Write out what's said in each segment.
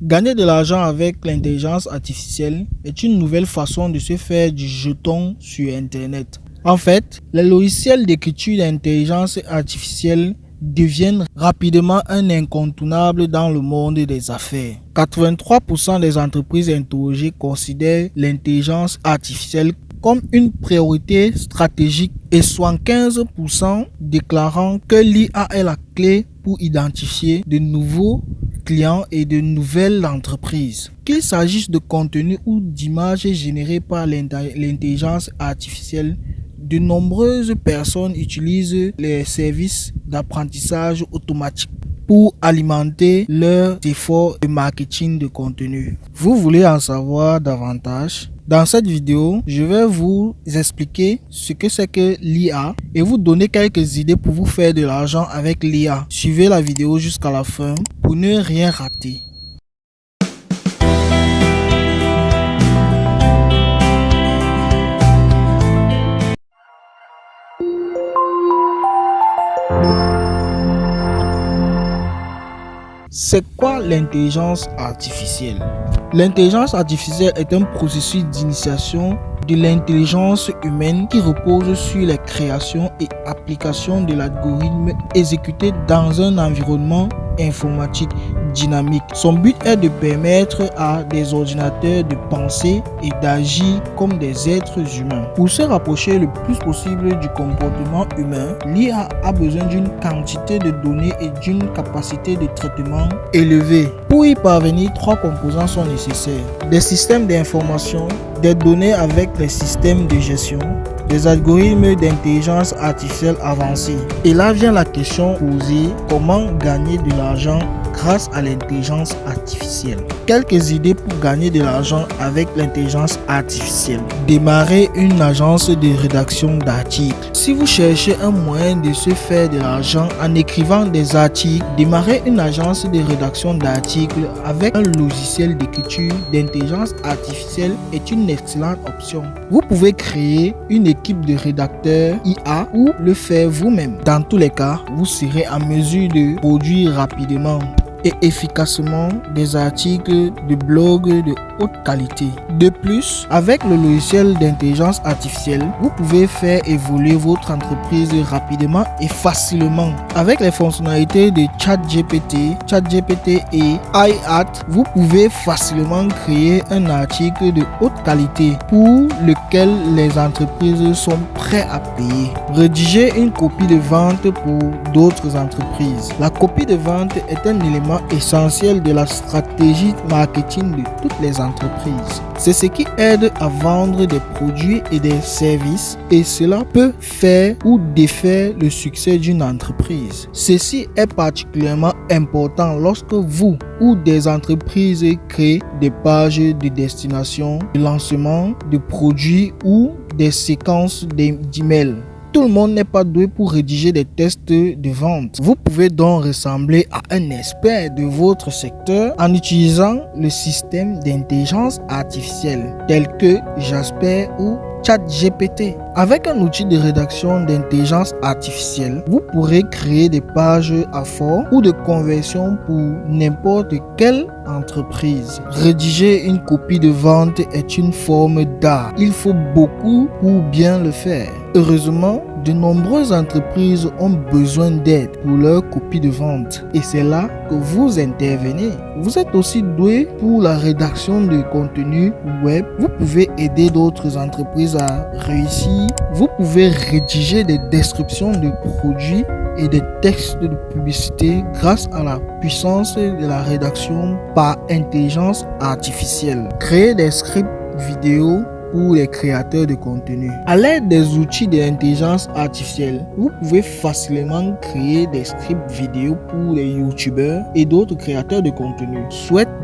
Gagner de l'argent avec l'intelligence artificielle est une nouvelle façon de se faire du jeton sur Internet. En fait, les logiciels d'écriture d'intelligence artificielle deviennent rapidement un incontournable dans le monde des affaires. 83% des entreprises interrogées considèrent l'intelligence artificielle comme une priorité stratégique et 75% déclarant que l'IA est la clé pour identifier de nouveaux clients et de nouvelles entreprises. Qu'il s'agisse de contenu ou d'images générées par l'intelligence artificielle, de nombreuses personnes utilisent les services d'apprentissage automatique pour alimenter leurs efforts de marketing de contenu. Vous voulez en savoir davantage? Dans cette vidéo, je vais vous expliquer ce que c'est que l'IA et vous donner quelques idées pour vous faire de l'argent avec l'IA. Suivez la vidéo jusqu'à la fin pour ne rien rater. C'est quoi l'intelligence artificielle? L'intelligence artificielle est un processus d'initiation de l'intelligence humaine qui repose sur la création et application de l'algorithme exécuté dans un environnement informatique dynamique. Son but est de permettre à des ordinateurs de penser et d'agir comme des êtres humains. Pour se rapprocher le plus possible du comportement humain, l'IA a besoin d'une quantité de données et d'une capacité de traitement élevée. Pour y parvenir, 3 composants sont nécessaires: des systèmes d'information, des données avec les systèmes de gestion, des algorithmes d'intelligence artificielle avancés. Et là vient la question posée: comment gagner de l'argent grâce à l'intelligence artificielle? Quelques idées pour gagner de l'argent avec l'intelligence artificielle. Démarrer une agence de rédaction d'articles. Si vous cherchez un moyen de se faire de l'argent en écrivant des articles, démarrer une agence de rédaction d'articles avec un logiciel d'écriture d'intelligence artificielle est une excellente option. Vous pouvez créer une équipe de rédacteurs IA ou le faire vous-même. Dans tous les cas, vous serez en mesure de produire rapidement et efficacement des articles de blog de haute qualité. De plus, avec le logiciel d'intelligence artificielle, vous pouvez faire évoluer votre entreprise rapidement et facilement. Avec les fonctionnalités de ChatGPT et iHat, vous pouvez facilement créer un article de haute qualité pour lequel les entreprises sont prêtes à payer. Rédiger une copie de vente pour d'autres entreprises. La copie de vente est un élément essentiel de la stratégie marketing de toutes les entreprises. C'est ce qui aide à vendre des produits et des services et cela peut faire ou défaire le succès d'une entreprise. Ceci est particulièrement important lorsque vous ou des entreprises créent des pages de destination, de lancement de produits ou des séquences d'emails. Tout le monde n'est pas doué pour rédiger des tests de vente. Vous pouvez donc ressembler à un expert de votre secteur en utilisant le système d'intelligence artificielle tel que Jasper ou ChatGPT. Avec un outil de rédaction d'intelligence artificielle, vous pourrez créer des pages à fort ou de conversion pour n'importe quelle entreprise. Rédiger une copie de vente est une forme d'art. Il faut beaucoup pour bien le faire. Heureusement, de nombreuses entreprises ont besoin d'aide pour leur copie de vente et c'est là que vous intervenez. Vous êtes aussi doué pour la rédaction de contenu web. Vous pouvez aider d'autres entreprises à réussir. Vous pouvez rédiger des descriptions de produits et des textes de publicité grâce à la puissance de la rédaction par intelligence artificielle. Créer des scripts vidéo pour les créateurs de contenu. À l'aide des outils de l'intelligence artificielle, vous pouvez facilement créer des scripts vidéo pour les youtubeurs et d'autres créateurs de contenu.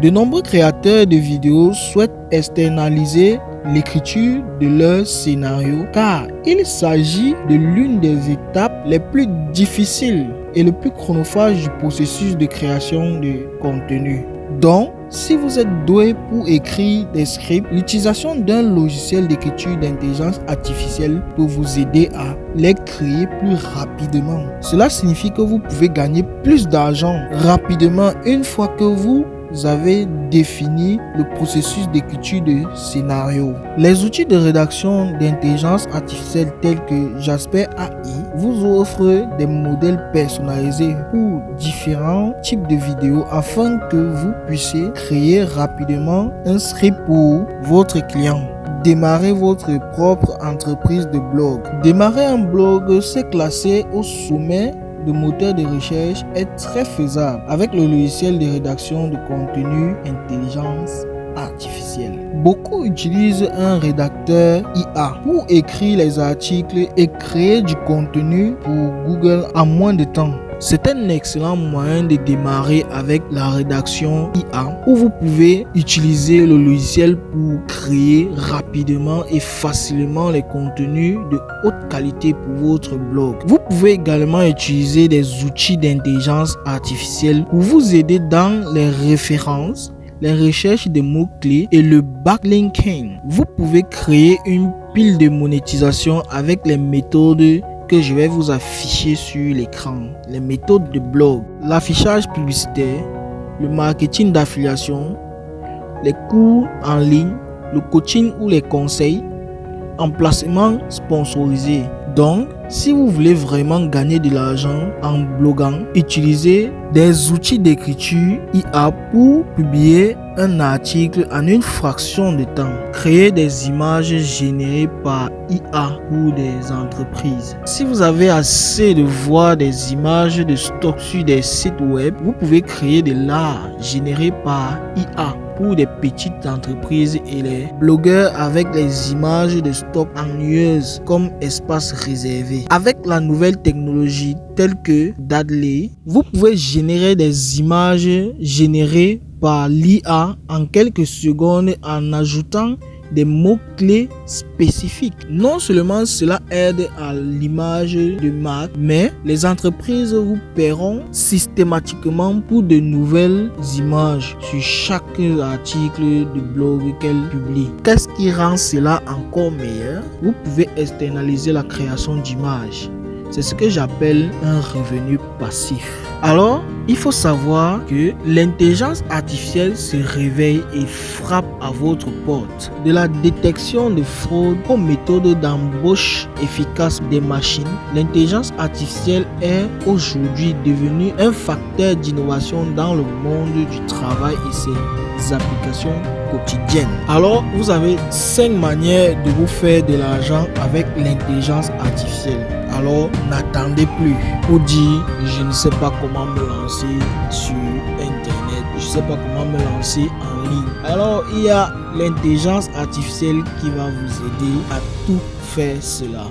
De nombreux créateurs de vidéos souhaitent externaliser l'écriture de leur scénario car il s'agit de l'une des étapes les plus difficiles et le plus chronophage du processus de création de contenu. Donc, si vous êtes doué pour écrire des scripts, l'utilisation d'un logiciel d'écriture d'intelligence artificielle peut vous aider à les créer plus rapidement. Cela signifie que vous pouvez gagner plus d'argent rapidement une fois que vous avez défini le processus d'écriture de scénario. Les outils de rédaction d'intelligence artificielle tels que Jasper AI vous offrent des modèles personnalisés pour différents types de vidéos afin que vous puissiez créer rapidement un script pour votre client. Démarrer votre propre entreprise de blog. Démarrer un blog, c'est classé au sommet de moteurs de recherche est très faisable avec le logiciel de rédaction de contenu intelligence artificielle. Beaucoup utilisent un rédacteur IA pour écrire les articles et créer du contenu pour Google en moins de temps. C'est un excellent moyen de démarrer avec la rédaction IA où vous pouvez utiliser le logiciel pour créer rapidement et facilement les contenus de haute qualité pour votre blog. Vous pouvez également utiliser des outils d'intelligence artificielle pour vous aider dans les références, les recherches de mots-clés et le backlinking. Vous pouvez créer une pile de monétisation avec les méthodes que je vais vous afficher sur l'écran. Les méthodes de blog, l'affichage publicitaire, le marketing d'affiliation, les cours en ligne, le coaching ou les conseils, emplacement sponsorisé. Donc, si vous voulez vraiment gagner de l'argent en bloguant, utilisez des outils d'écriture IA pour publier un article en une fraction de temps. Créer des images générées par IA pour des entreprises. Si vous avez assez de voir des images de stock sur des sites web, vous pouvez créer de l'art généré par IA pour des petites entreprises et les blogueurs avec les images de stock ennuyeuses comme espace réservé. Avec la nouvelle technologie telle que Dadley, vous pouvez générer des images générées par l'IA en quelques secondes en ajoutant des mots-clés spécifiques. Non seulement cela aide à l'image de marque, mais les entreprises vous paieront systématiquement pour de nouvelles images sur chaque article de blog qu'elles publient. Qu'est-ce qui rend cela encore meilleur? Vous pouvez externaliser la création d'images. C'est ce que j'appelle un revenu passif. Alors, il faut savoir que l'intelligence artificielle se réveille et frappe à votre porte. De la détection de fraude aux méthodes d'embauche efficaces des machines, l'intelligence artificielle est aujourd'hui devenue un facteur d'innovation dans le monde du travail et ses applications quotidiennes. Alors, vous avez 5 manières de vous faire de l'argent avec l'intelligence artificielle. Alors, n'attendez plus pour dire je ne sais pas comment me lancer sur internet, je ne sais pas comment me lancer en ligne. Alors, il y a l'intelligence artificielle qui va vous aider à tout faire cela.